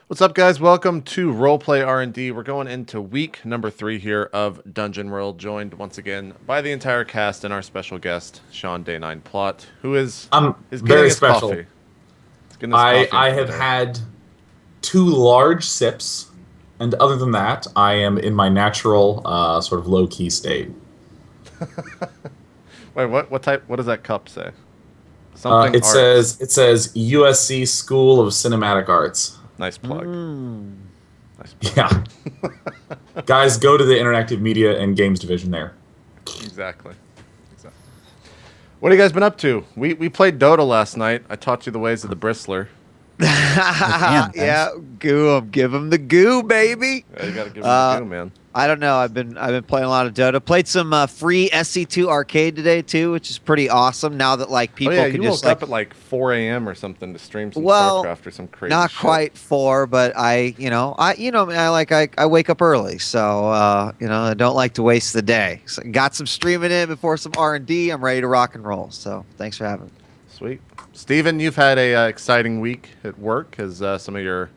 What's up, guys? Welcome to RollPlay R&D. We're going into week number 3 here of Dungeon World, joined once again by the entire cast and our special guest, Sean Day9 Plot, who is very special. Coffee. I have had 2 large sips, and other than that, I am in my natural sort of low-key state. Wait, what type? What does that cup say? It says USC School of Cinematic Arts. Nice plug. Nice plug. Yeah. Guys, go to the Interactive Media and Games Division there. Exactly. What have you guys been up to? We played Dota last night. I taught you the ways of the bristler. Yeah, goo 'em. Give him the goo, baby. Yeah, you gotta give him the goo, man. I don't know. I've been playing a lot of Dota. Played some free SC2 arcade today too, which is pretty awesome. Now that people can just woke up at like 4 a.m. or something to stream some StarCraft or some crazy. Not shit. quite 4, but I wake up early, so I don't like to waste the day. So got some streaming in before some R&D. I'm ready to rock and roll. So thanks for having me. Sweet, Steven, you've had a exciting week at work as some of your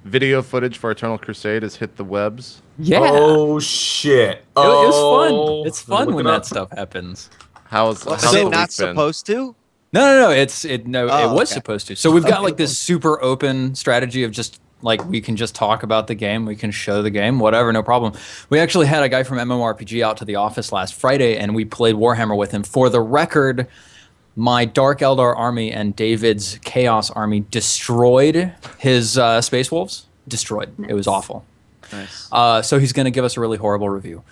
video footage for Eternal Crusade has hit the webs. Yeah. Oh shit. It's fun. It's fun when that stuff happens. How's it not supposed to? No. It was supposed to. So we've got like this super open strategy of just like we can just talk about the game, we can show the game, whatever, no problem. We actually had a guy from MMORPG out to the office last Friday, and we played Warhammer with him. For the record, my Dark Eldar army and David's Chaos army destroyed his Space Wolves. Destroyed. Nice. It was awful. Nice. So he's going to give us a really horrible review.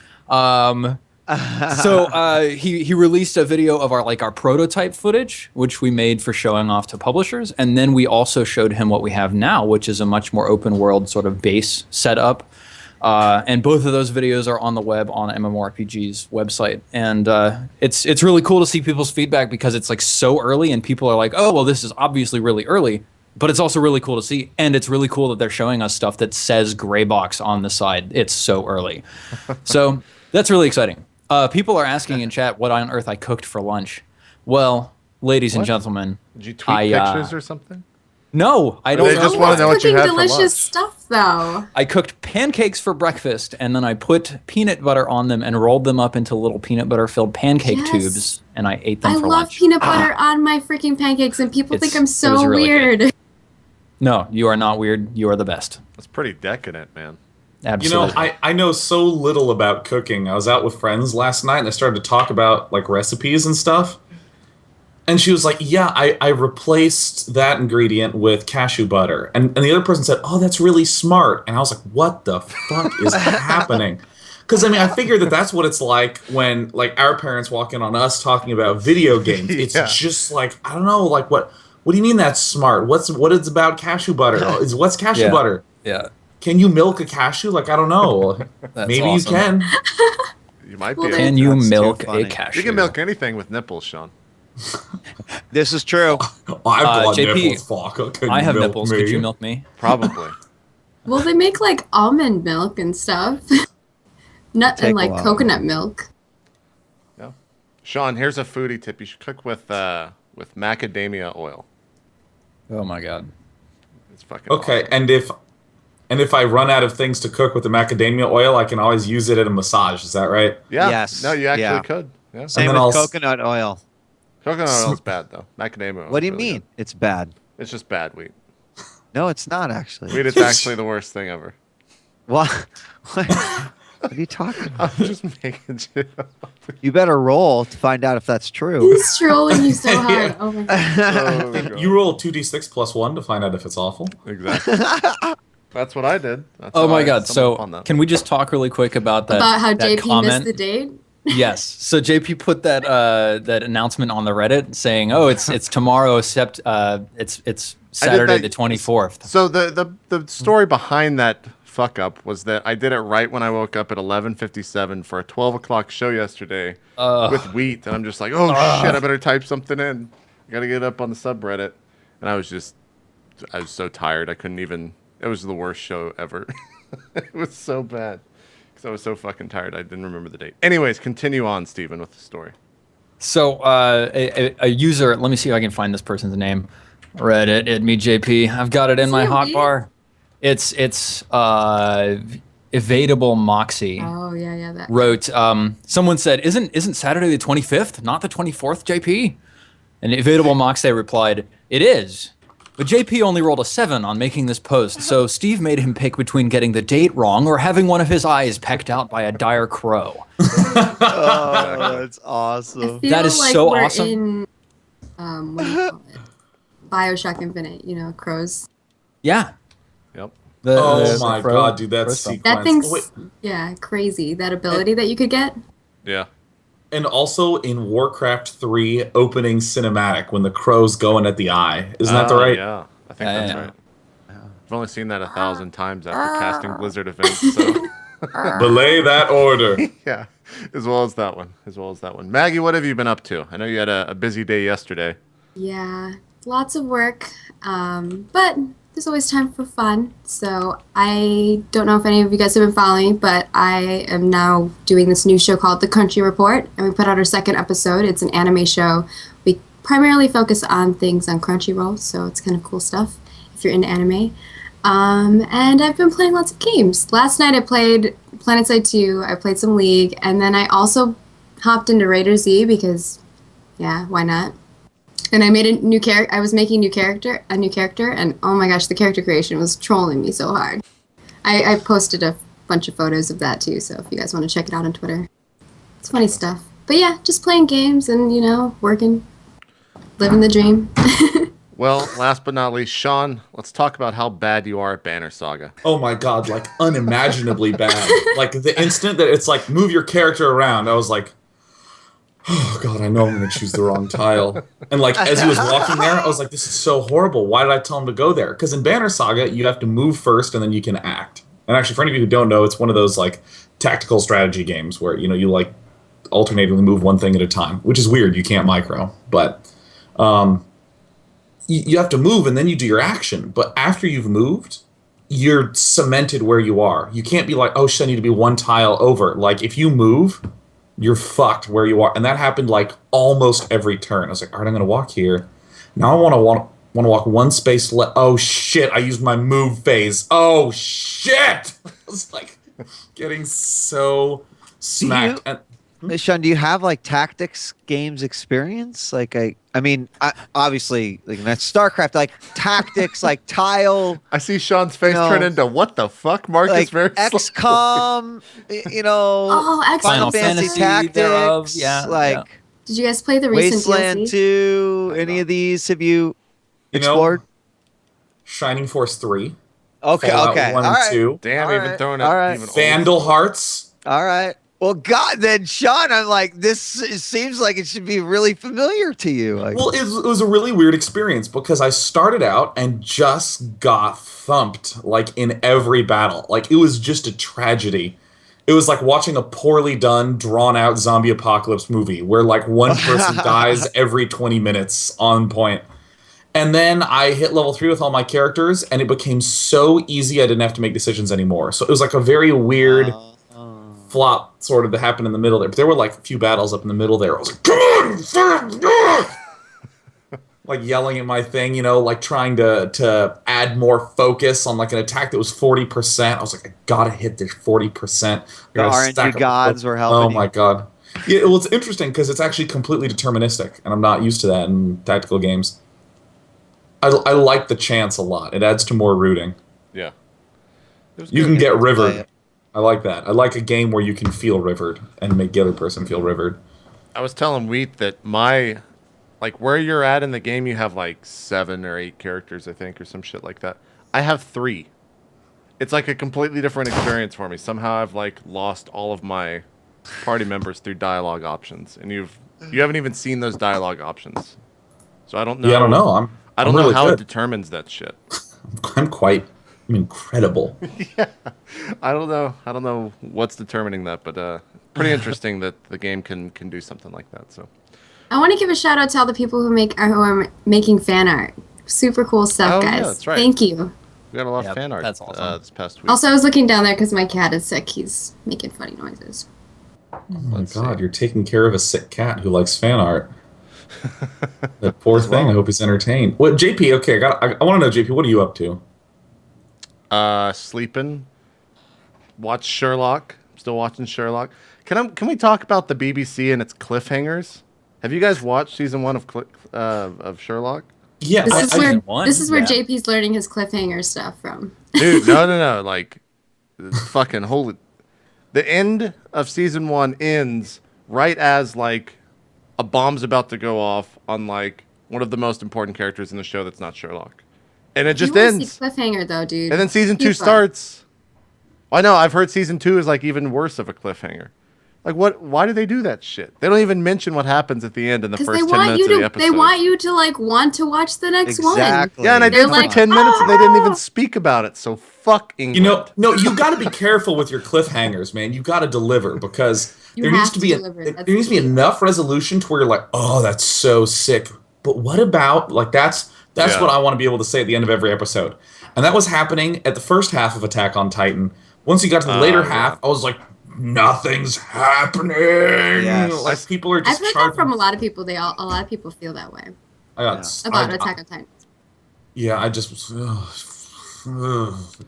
He released a video of our prototype footage, which we made for showing off to publishers, and then we also showed him what we have now, which is a much more open world sort of base setup. And both of those videos are on the web on MMORPG's website, and it's really cool to see people's feedback because it's like so early, and people are like, "Oh, well, this is obviously really early," but it's also really cool to see, and it's really cool that they're showing us stuff that says gray box on the side. It's so early, so that's really exciting. People are asking in chat what on earth I cooked for lunch. Well, ladies and gentlemen, did you tweet pictures or something? No, I don't. They just want to know what you had for lunch. Delicious stuff, though. I cooked pancakes for breakfast, and then I put peanut butter on them and rolled them up into little peanut butter-filled pancake tubes, and I ate them for lunch. I love peanut butter on my freaking pancakes, and people think I'm so weird. Good. No, you are not weird. You are the best. That's pretty decadent, man. Absolutely. You know, I know so little about cooking. I was out with friends last night, and I started to talk about like recipes and stuff. And she was like, yeah, I replaced that ingredient with cashew butter. And the other person said, oh, that's really smart. And I was like, what the fuck is happening? Because, I mean, I figured that's what it's like when, like, our parents walk in on us talking about video games. It's just like, I don't know, like, what do you mean that's smart? What is about cashew butter? What's cashew butter? Yeah. Can you milk a cashew? Like, I don't know. Maybe awesome. You can. You might be. Can you milk a cashew? You can milk anything with nipples, Sean. This is true. I've got JP, nipples, fuck. I have nipples. Could you milk me? Probably. Well, they make like almond milk and stuff. Nut and like coconut milk. Yeah. Sean, here's a foodie tip. You should cook with macadamia oil. Oh my god. It's fucking okay. awesome. And if I run out of things to cook with the macadamia oil, I can always use it at a massage. Is that right? Yeah. Yes. No, you actually could. Yeah. Same with coconut oil. Coconut oil is bad, though. Macadamia oil. What do you really mean? Good. It's bad. It's just bad wheat. No, it's not actually. Wheat is actually the worst thing ever. What? What are you talking about? I'm just making shit up. You better roll to find out if that's true. He's trolling you so hard. Oh my god. You roll 2d6 plus 1 to find out if it's awful. Exactly. That's what I did. That's oh my god. So can we just talk really quick about that? About how JP comment? Missed the date? Yes. So JP put that that announcement on the Reddit saying, "Oh, it's tomorrow, except it's Saturday the 24th." So the story behind that fuck up was that I did it right when I woke up at 11:57 for a 12 o'clock show yesterday with wheat, and I'm just like, oh shit, I better type something in. I gotta get up on the subreddit, and I was so tired I couldn't even. It was the worst show ever. It was so bad. Because I was so fucking tired, I didn't remember the date. Anyways, continue on, Steven, with the story. So a user, let me see if I can find this person's name. Reddit, itmeJP. I've got it in my hotbar. It's Evadable Moxie. Oh yeah, that Wrote. Someone said, "Isn't Saturday the 25th, not the 24th, JP?" And Evadable Moxie replied, "It is. But JP only rolled a 7 on making this post, so Steve made him pick between getting the date wrong or having one of his eyes pecked out by a dire crow." Oh, that's awesome. I feel That is like so we're awesome. In, what do you call it? BioShock Infinite. Crows. Yeah. Yep. Oh The my crow- god, dude, that crow sequence. That thing's Oh, wait. crazy. That ability that you could get. Yeah. And also in Warcraft 3 opening cinematic when the crow's going at the eye. Isn't that the right? Yeah, I think that's Yeah. right. I've only seen that 1,000 times after casting Blizzard events. So Belay that order. yeah, as well as that one. Maggie, what have you been up to? I know you had a busy day yesterday. Yeah, lots of work, but there's always time for fun. So I don't know if any of you guys have been following, but I am now doing this new show called The Crunchy Report, and we put out our second episode. It's an anime show. We primarily focus on things on Crunchyroll, so it's kind of cool stuff if you're into anime. And I've been playing lots of games. Last night I played PlanetSide 2, I played some League, and then I also hopped into Raider Z because, yeah, why not? And I made a new character. I was making a new character, and oh my gosh, the character creation was trolling me so hard. I posted a bunch of photos of that too, so if you guys want to check it out on Twitter. It's funny stuff. But yeah, just playing games and, working, living the dream. Well, last but not least, Sean, let's talk about how bad you are at Banner Saga. Oh my god, like unimaginably bad. Like the instant that it's like move your character around, I was like, oh god, I know I'm going to choose the wrong tile. And like as he was walking there, I was like, this is so horrible. Why did I tell him to go there? Because in Banner Saga, you have to move first and then you can act. And actually, for any of you who don't know, it's one of those like tactical strategy games where you like alternatingly move one thing at a time, which is weird. You can't micro, but you have to move and then you do your action. But after you've moved, you're cemented where you are. You can't be like, oh shit, I need to be one tile over. Like if you move, you're fucked where you are. And that happened like almost every turn. I was like, all right, I'm going to walk here. Now I want to walk one space left. Oh shit, I used my move phase. Oh shit. I was like getting so smacked. Sean, do you have like tactics games experience? Like I mean, obviously, like that's StarCraft, like tactics, like tile. I see Sean's face turn into what the fuck? Mark like is very XCOM, Oh, XCOM. Final Fantasy Tactics, thereof, yeah, like yeah. Did you guys play the recent Wasteland DLC? 2. Any of these have you explored? Shining Force 3. Okay, Fallout okay, 1 all and right. 2. Damn, All even right, throwing all it right. even old. Vandal Hearts. All right. Well, God, then Sean, I'm like, this it seems like it should be really familiar to you. Like, Well, it was a really weird experience because I started out and just got thumped like in every battle. Like it was just a tragedy. It was like watching a poorly done, drawn out zombie apocalypse movie where like one person dies every 20 minutes on point. And then I hit level 3 with all my characters and it became so easy I didn't have to make decisions anymore. So it was like a very weird flop sort of that happened in the middle there. But there were like a few battles up in the middle there. I was like, come on! Like yelling at my thing, like trying to add more focus on like an attack that was 40%. I was like, I gotta hit this 40%. the RNG gods were helping. Oh my god. Yeah, well, it's interesting because it's actually completely deterministic, and I'm not used to that in tactical games. I like the chance a lot. It adds to more rooting. Yeah. It was You good. can get rivered. it. I like that. I like a game where you can feel rivered and make the other person feel rivered. I was telling Wheat that where you're at in the game, you have like 7 or 8 characters, I think, or some shit like that. I have 3. It's like a completely different experience for me. Somehow I've like lost all of my party members through dialogue options, and you haven't even seen those dialogue options. So I don't know. Yeah, I don't know. I don't I'm know really how good. it determines that shit. I'm incredible. I don't know what's determining that, but pretty interesting that the game can do something like that. So I want to give a shout out to all the people who are making fan art. Super cool stuff, guys. Yeah, that's right. Thank you. We got a lot Yep, of fan art that's awesome. this past week. Also, I was looking down there because my cat is sick. He's making funny noises. Oh my Let's god, see. you're taking care of a sick cat who likes fan art. That poor thing. I hope he's entertained. What, JP? Okay, I want to know, JP. What are you up to? Sleeping. Watch Sherlock. Still watching Sherlock. Can we talk about the BBC and its cliffhangers? Have you guys watched season 1 of Sherlock? Yeah, This is where JP's learning his cliffhanger stuff from. Dude, no. Like, fucking holy. The end of season 1 ends right as, like, a bomb's about to go off on, like, one of the most important characters in the show that's not Sherlock. And it just ends. See cliffhanger, though, dude. And then season 2 starts. I know, I've heard season 2 is, like, even worse of a cliffhanger. Like, what? Why do they do that shit? They don't even mention what happens at the end in the first 10 minutes of the episode. They want you to, like, want to watch the next one. Yeah, and I did for 10 minutes, and they didn't even speak about it. So fuck England. You know, no, you got to be careful with your cliffhangers, man. You got to deliver because there needs to be enough resolution to where you're like, oh, that's so sick. But what about like that's what I want to be able to say at the end of every episode. And that was happening at the first half of Attack on Titan. Once you got to the later half, I was like, nothing's happening. Yes. Like people are just. I've heard that from a lot of people. A lot of people feel that way about Attack on Titan. Yeah, I just at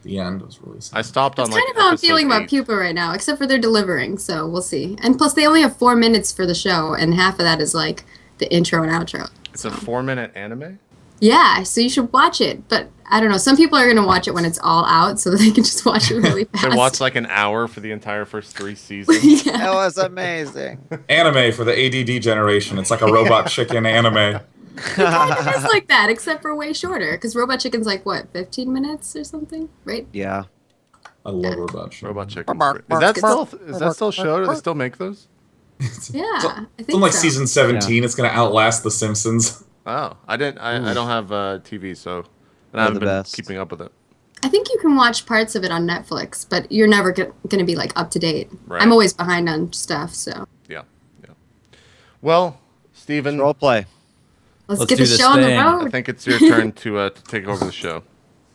the end it was really sad. I stopped on It's like kind of how I'm feeling 8. about Pupa right now, except for they're delivering, so we'll see. And plus, they only have 4 minutes for the show, and half of that is like the intro and outro. It's a 4-minute anime? Yeah, so you should watch it. But I don't know. Some people are going to watch it when it's all out so that they can just watch it really fast. They watch like an hour for the entire first 3 seasons. It was amazing. Anime for the ADD generation. It's like a Robot Chicken anime. It kind of is like that, except for way shorter. Because Robot Chicken's like, what, 15 minutes or something? Right? Yeah. I love Robot Chicken. Robot Chicken. Is that still a show? Do they still make those? Yeah, I think It's on like so. season 17. It's going to outlast The Simpsons. Oh, I don't have TV, so I haven't been keeping up with it. I think you can watch parts of it on Netflix, but you're never going to be like up to date. Right. I'm always behind on stuff, so. Yeah. Well, Steven, Role play. Let's do get the this show on the thing. I road. think it's your turn to take over the show.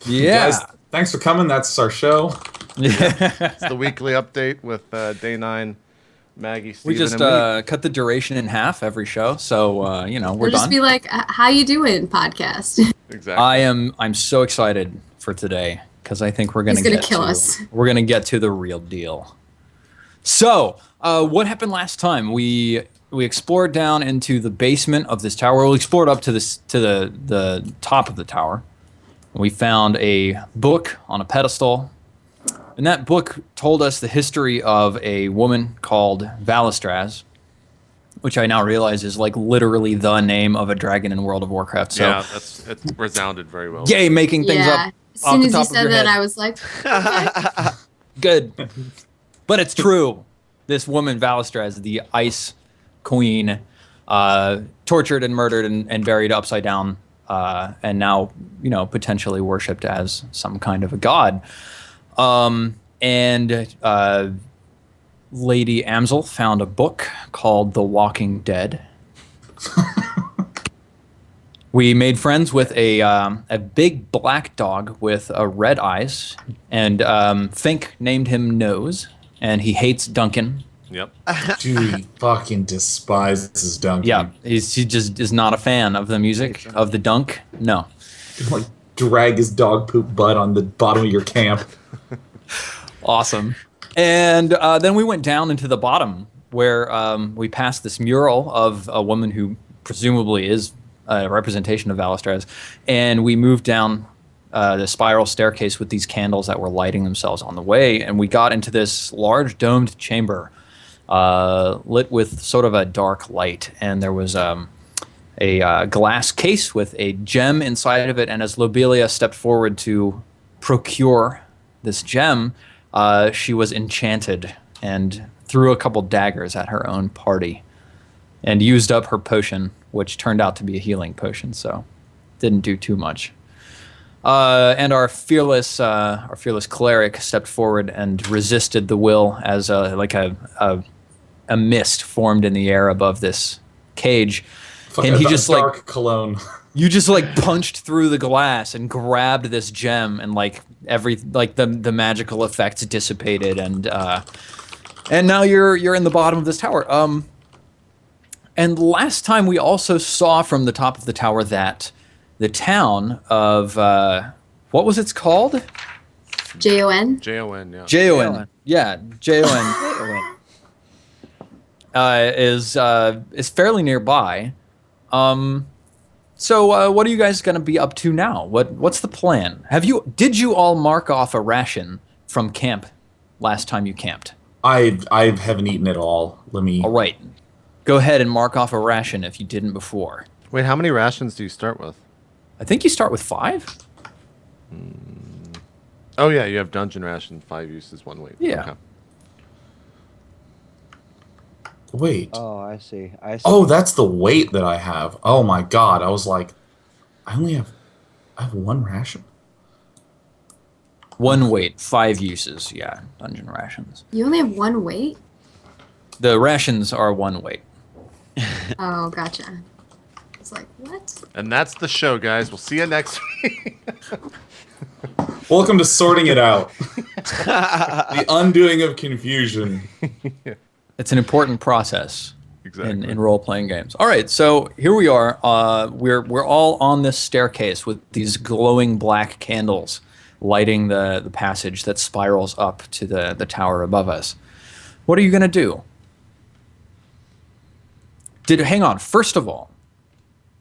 Yeah. Guys, thanks for coming. That's our show. It's the weekly update with Day 9, Maggie, Steven, We just and me. cut the duration in half every show, so we're We'll done. just be like, how you doing, podcast? Exactly. I'm so excited for today because I think we're gonna He's gonna kill us. We're gonna get to the real deal. So, what happened last time? We explored down into the basement of this tower. We explored up to the top of the tower. We found a book on a pedestal. And that book told us the history of a woman called Valistraz, which I now realize is like literally the name of a dragon in World of Warcraft. So, yeah, it resounded very well. yay, making things up As off soon the as top you of said your that, head. I was like, okay. Good. But it's true. This woman, Valistraz, the Ice Queen, tortured and murdered and buried upside down, and now, potentially worshipped as some kind of a god. Lady Amsel found a book called The Walking Dead. We made friends with a big black dog with red eyes, and Fink named him Nose, and he hates Duncan. Yep. Dude, he fucking despises Duncan. Yeah, he just is not a fan of the music, of the dunk. No. Like, drag his dog poop butt on the bottom of your camp. Awesome. And then we went down into the bottom where we passed this mural of a woman who presumably is a representation of Valistraz. And we moved down the spiral staircase with these candles that were lighting themselves on the way. And we got into this large domed chamber lit with sort of a dark light. And there was a glass case with a gem inside of it. And as Lobelia stepped forward to procure this gem, she was enchanted and threw a couple daggers at her own party and used up her potion, which turned out to be a healing potion, so didn't do too much. And our fearless cleric stepped forward and resisted the will as a mist formed in the air above this cage. Fucking And he just dark cologne. You just punched through the glass and grabbed this gem, and the magical effects dissipated, and now you're in the bottom of this tower. And last time we also saw from the top of the tower that the town of what was it called? Jon. Jon, yeah. Jon. Yeah, Jon is fairly nearby. So what are you guys going to be up to now? What's the plan? Did you all mark off a ration from camp last time you camped? I haven't eaten it all. Let me. All right. Go ahead and mark off a ration if you didn't before. Wait, how many rations do you start with? I think you start with 5. Oh yeah, you have dungeon ration, 5 uses, 1 weight. Yeah. Okay. Wait. Oh, I see. Oh, that's the weight that I have. Oh my god. I was like, I have 1 ration. 1 weight, 5 uses. Yeah, dungeon rations. You only have 1 weight? The rations are 1 weight. Oh, gotcha. It's like, what? And that's the show, guys. We'll see you next week. Welcome to Sorting It Out. The undoing of confusion. It's an important process Exactly. in role-playing games. All right, so here we are. We're all on this staircase with these glowing black candles lighting the passage that spirals up to the tower above us. What are you going to do? Hang on. First of all,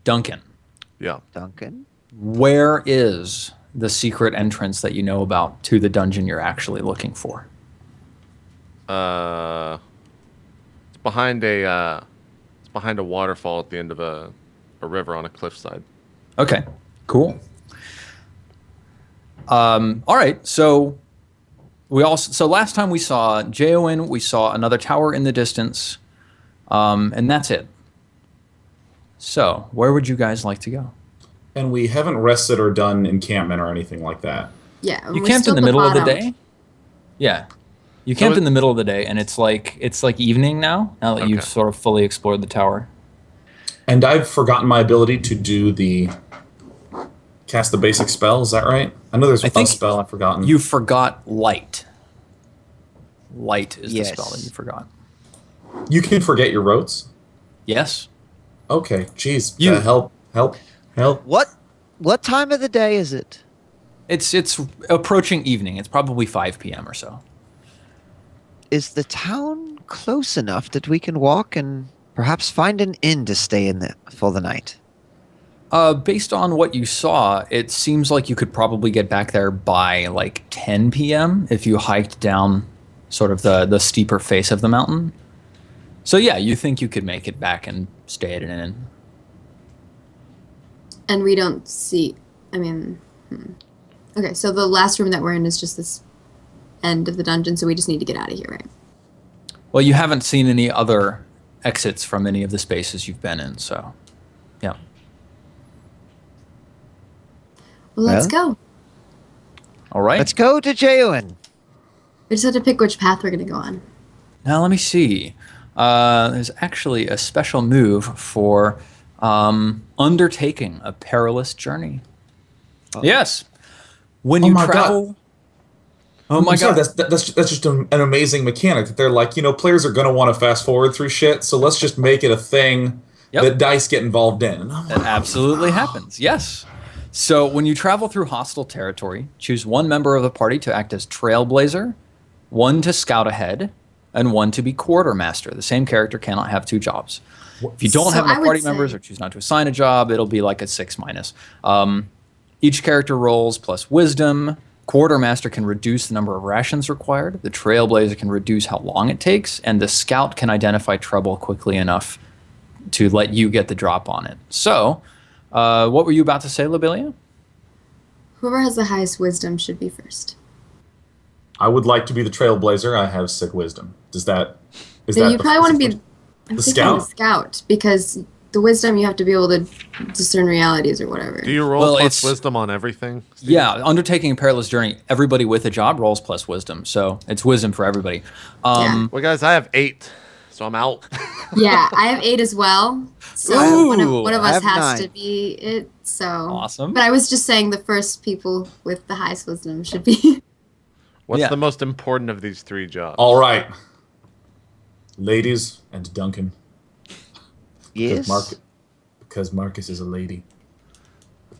Duncan, Yeah. Duncan. where is the secret entrance that you know about to the dungeon you're actually looking for? It's behind a waterfall at the end of a river on a cliffside. Okay, cool. All right, so last time we saw Jon, we saw another tower in the distance, and that's it. So, where would you guys like to go? And we haven't rested or done encampment or anything like that. Yeah. You we camped in still the middle of the bottom. day? Yeah. You camped in the middle of the day, and it's like evening now that you've Okay. sort of fully explored the tower. And I've forgotten my ability to do cast the basic spell. Is that right? I know there's I a think spell I've forgotten. You forgot light. Light is Yes. the spell that you forgot. You can forget your rotes? Yes? Okay, jeez. You- Help. What time of the day is it? It's approaching evening. It's probably 5 p.m. or so. Is the town close enough that we can walk and perhaps find an inn to stay in for the night? Based on what you saw, it seems like you could probably get back there by like 10 p.m. if you hiked down sort of the steeper face of the mountain. So yeah, you think you could make it back and stay at an inn. And we don't see. I mean, okay. So the last room that we're in is just this end of the dungeon. So we just need to get out of here, right? Well, you haven't seen any other exits from any of the spaces you've been in, so yeah. Well, let's go. All right. Let's go to Jon. We just have to pick which path we're gonna go on. Now let me see. There's actually a special move for undertaking a perilous journey. Yes. When you my God. travel. Oh my I'm sorry, god. that's just an amazing mechanic. That they're like, players are going to want to fast forward through shit, so let's just make it a thing Yep. that dice get involved in. And I'm That like, absolutely happens. Yes. So when you travel through hostile territory, choose one member of the party to act as trailblazer, one to scout ahead, and one to be quartermaster. The same character cannot have 2 jobs. If you don't So have I enough would party say- members or choose not to assign a job, it'll be like a 6-. Each character rolls plus wisdom. Quartermaster can reduce the number of rations required. The trailblazer can reduce how long it takes, and the scout can identify trouble quickly enough to let you get the drop on it. So, what were you about to say, Lobelia? Whoever has the highest wisdom should be first. I would like to be the trailblazer. I have sick wisdom. Is that So you probably want to be the I'm thinking scout? the scout because the wisdom you have to be able to discern realities or whatever. Do you roll Well, plus it's- wisdom on everything? Steve? Yeah, undertaking a perilous journey, everybody with a job rolls plus wisdom. So it's wisdom for everybody. Yeah. Well, guys, I have 8, so I'm out. Yeah, I have 8 as well. So Ooh, one of I us have has 9. to be it. So Awesome. But I was just saying the first people with the highest wisdom should be. What's Yeah. the most important of these 3 jobs? All right. Ladies and Duncan. Yes. Because Marcus is a lady.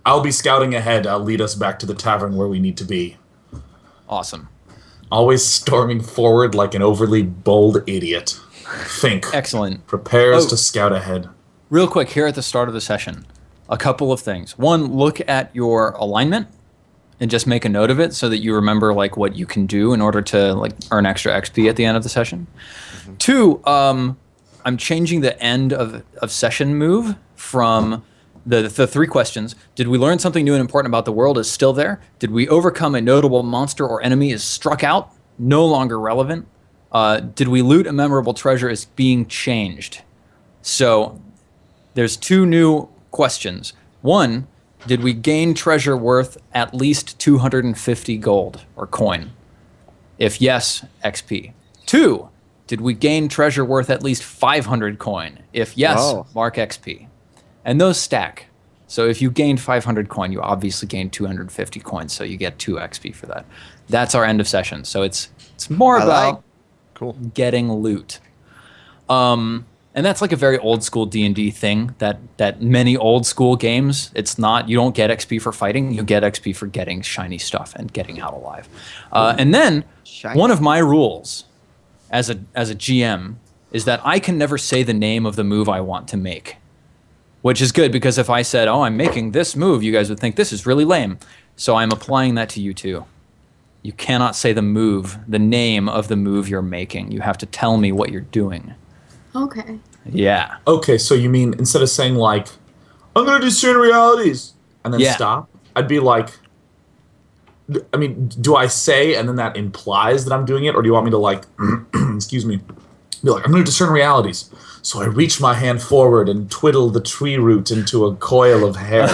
I'll be scouting ahead. I'll lead us back to the tavern where we need to be. Awesome. Always storming forward like an overly bold idiot. Fink. Excellent. Prepares to scout ahead. Real quick, here at the start of the session, a couple of things. One, look at your alignment and just make a note of it so that you remember like what you can do in order to like earn extra XP at the end of the session. Mm-hmm. Two, I'm changing the end of session move from the 3 questions. Did we learn something new and important about the world is still there? Did we overcome a notable monster or enemy is struck out? No longer relevant. Did we loot a memorable treasure is being changed. So there's 2 new questions. 1, did we gain treasure worth at least 250 gold or coin? If yes, XP. 2, did we gain treasure worth at least 500 coin? If yes, mark XP. And those stack. So if you gained 500 coin, you obviously gained 250 coins, so you get 2 XP for that. That's our end of session. So it's more about getting loot. And that's like a very old school D&D thing that many old school games, it's not, you don't get XP for fighting, you get XP for getting shiny stuff and getting out alive. And then one of my rules as a GM is that I can never say the name of the move I want to make, which is good because if I said, oh, I'm making this move, you guys would think this is really lame. So I'm applying that to you too. You cannot say the name of the move you're making. You have to tell me what you're doing. Okay. Yeah. Okay, so you mean instead of saying like, I'm going to discern realities, and then stop, I'd be like, I mean, do I say and then that implies that I'm doing it, or do you want me to like, excuse me, be like, I'm going to discern realities. So I reach my hand forward and twiddle the tree root into a coil of hair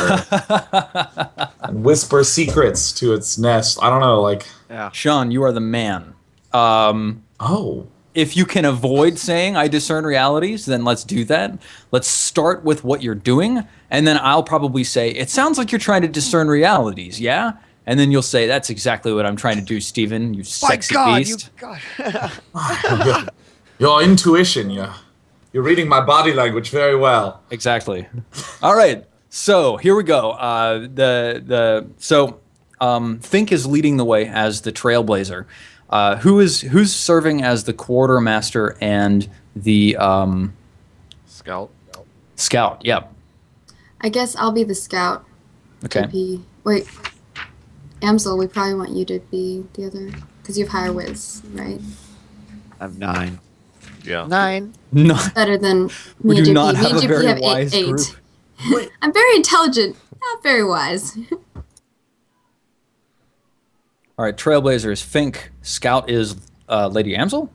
and whisper secrets to its nest. I don't know, like... Yeah. Sean, you are the man. Oh. If you can avoid saying I discern realities, then let's do that. Let's start with what you're doing, and then I'll probably say, it sounds like you're trying to discern realities, yeah? And then you'll say, that's exactly what I'm trying to do, Steven, you sexy beast. Your intuition, you're reading my body language very well. Exactly. All right, so here we go. Fink is leading the way as the trailblazer. Who's serving as the quartermaster and the scout? Scout, yep. I guess I'll be the scout. Okay. Wait, Amsel, we probably want you to be the other, because you have higher whiz, right? I have 9. Yeah. 9. No. Better than We me and do JP. not Me have and a JP very have wise 8. group. I'm very intelligent, not very wise. All right, trailblazer is Fink. Scout is Lady Amsel?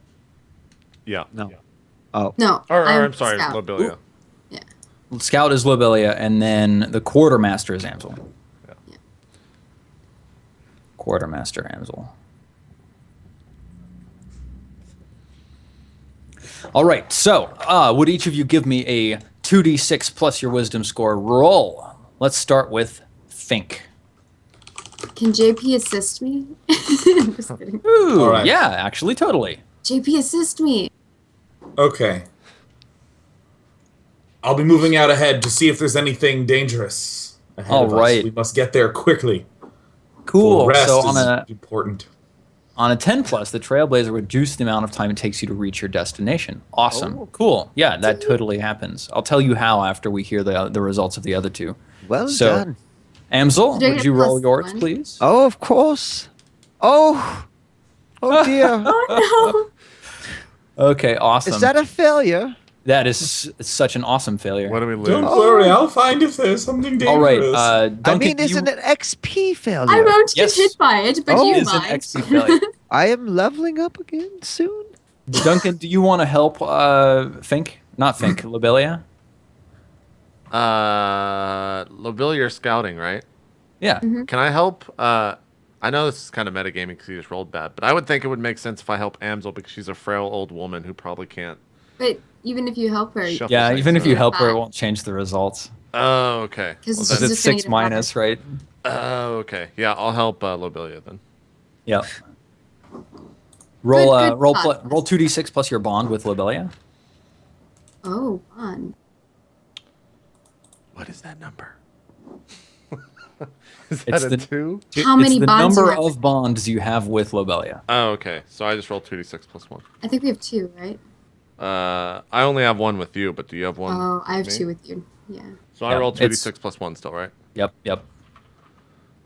Yeah. No. Oh. No. I'm sorry, scout. Lobelia. Yeah. Scout is Lobelia, and then the quartermaster is Amsel. Yeah. Quartermaster Amsel. All right, so would each of you give me a 2d6 plus your wisdom score roll? Let's start with Fink. Can JP assist me? I'm just kidding. Ooh, All right. yeah, actually, totally. JP, assist me. Okay. I'll be moving out ahead to see if there's anything dangerous ahead of us. We must get there quickly. Cool. Rest So is important. on a 10 plus, the trailblazer reduces the amount of time it takes you to reach your destination. Awesome. Oh. Cool. Yeah, that totally happens. I'll tell you how after we hear the results of the other 2. Well done. Amsel, Did I would get you roll plus yours, 1? please? Oh, of course. Oh dear. Oh Okay, awesome. Is that a failure? That is such an awesome failure. What do we lose? Don't worry, I'll find if there's something dangerous. All right, Duncan, I mean, isn't it XP failure? no! I won't Yes. get hit by it, but Oh. you It is an might. XP failure. I am leveling up again soon. Duncan, do you want to help Fink? Not Fink, Lobelia? Lobelia, you're scouting, right? Yeah. Can I help? I know this is kind of metagaming because you just rolled bad, but I would think it would make sense if I help Amsel because she's a frail old woman who probably can't. But even if you help her, Shuffle Yeah, things even if you around. help her, it won't change the results. Oh, okay. Because Well, she's then- It's just gonna 6 get minus, right? Oh, okay. Yeah, I'll help Lobelia then. Yep. Roll Good thought. roll 2d6 plus your bond with Lobelia. Oh, fun. What is that number? Is It's that the- a 2? How many it's the bonds number you have? of bonds you have with Lobelia. Oh, okay. So I just rolled 2d6 plus 1. I think we have 2, right? I only have 1 with you, but do you have 1? Oh, I have me? 2 with you. Yeah. So I Yeah, rolled it's- 2d6 plus 1 still, right? Yep.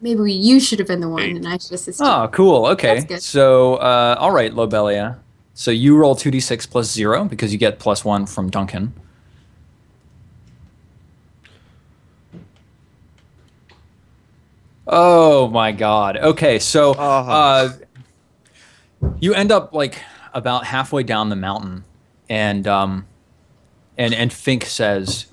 Maybe you should have been the one, 8. and I should assist you. Oh, cool. Okay. That's good. So, all right, Lobelia. So you roll 2d6 plus 0 because you get plus 1 from Duncan. Oh my God. Okay, so you end up like about halfway down the mountain, and Fink says,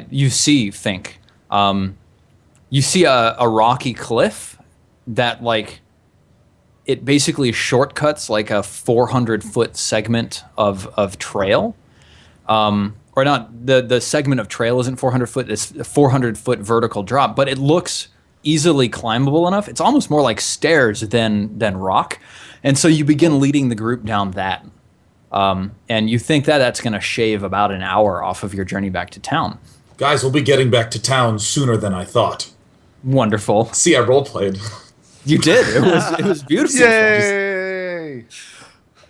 you see Fink, you see a rocky cliff that like it basically shortcuts like a 400-foot segment of trail. Or not, the segment of trail isn't 400 foot, it's a 400-foot vertical drop, but it looks easily climbable enough. It's almost more like stairs than rock. And so you begin leading the group down that. And you think that that's going to shave about an hour off of your journey back to town. Guys, we'll be getting back to town sooner than I thought. Wonderful. See, I roleplayed. You did. It was beautiful. Yay!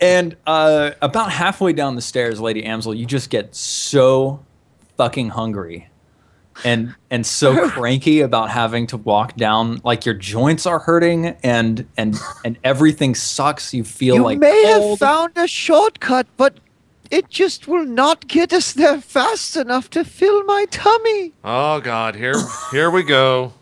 And about halfway down the stairs, Lady Amsel, you just get so fucking hungry and so cranky about having to walk down, like your joints are hurting and everything sucks. You feel You like may have cold. found a shortcut, but it just will not get us there fast enough to fill my tummy. Oh God, here we go.